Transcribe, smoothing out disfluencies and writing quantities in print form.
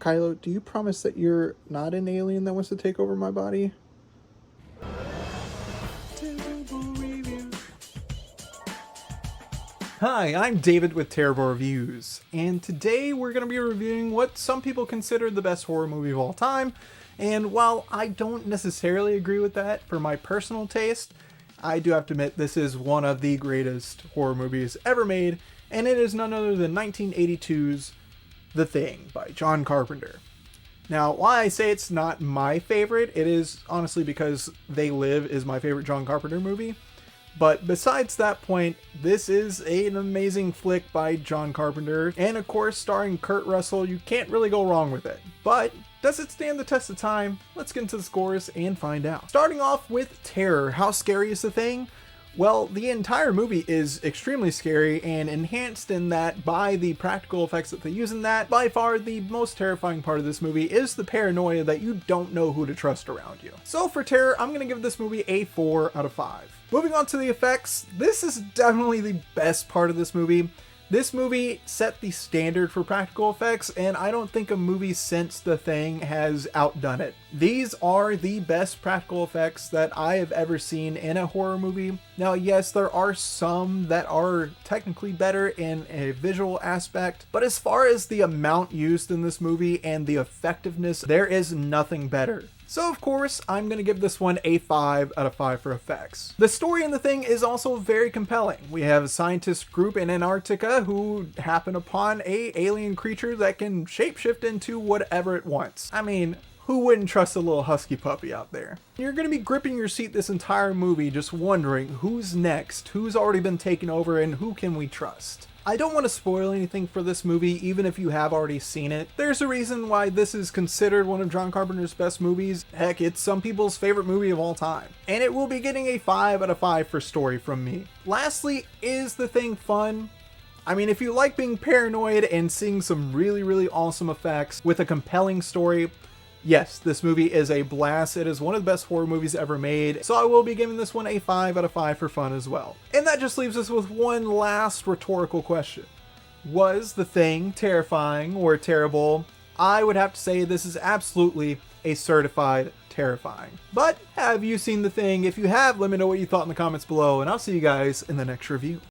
Kylo, do you promise that you're not an alien that wants to take over my body? Hi, I'm David with Terrorble Reviews, and today we're going to be reviewing what some people consider the best horror movie of all time, and while I don't necessarily agree with that for my personal taste, I do have to admit this is one of the greatest horror movies ever made, and it is none other than 1982's The Thing by John Carpenter. Now, why I say it's not my favorite, it is honestly because They Live is my favorite John Carpenter movie. But besides that point, this is an amazing flick by John Carpenter, and of course starring Kurt Russell, you can't really go wrong with it. But does it stand the test of time? Let's get into the scores and find out. Starting off with terror, how scary is The Thing? Well, the entire movie is extremely scary and enhanced in that by the practical effects that they use in that. By far, the most terrifying part of this movie is the paranoia that you don't know who to trust around you. So for terror, I'm going to give this movie a 4 out of 5. Moving on to the effects, this is definitely the best part of this movie. This movie set the standard for practical effects, and I don't think a movie since The Thing has outdone it. These are the best practical effects that I have ever seen in a horror movie. Now, yes, there are some that are technically better in a visual aspect, but as far as the amount used in this movie and the effectiveness, there is nothing better. So of course, I'm going to give this one a 5 out of 5 for effects. The story in The Thing is also very compelling. We have a scientist group in Antarctica who happen upon a alien creature that can shapeshift into whatever it wants. I mean, who wouldn't trust a little husky puppy out there? You're going to be gripping your seat this entire movie just wondering who's next, who's already been taken over, and who can we trust? I don't want to spoil anything for this movie, even if you have already seen it. There's a reason why this is considered one of John Carpenter's best movies. Heck, it's some people's favorite movie of all time. And it will be getting a 5 out of 5 for story from me. Lastly, is The Thing fun? I mean, if you like being paranoid and seeing some really awesome effects with a compelling story, yes, this movie is a blast. It is one of the best horror movies ever made, so I will be giving this one a 5 out of 5 for fun as well. And that just leaves us with one last rhetorical question. Was The Thing terrifying or terrible? I would have to say this is absolutely a certified terrifying. But have you seen The Thing? If you have, let me know what you thought in the comments below, and I'll see you guys in the next review.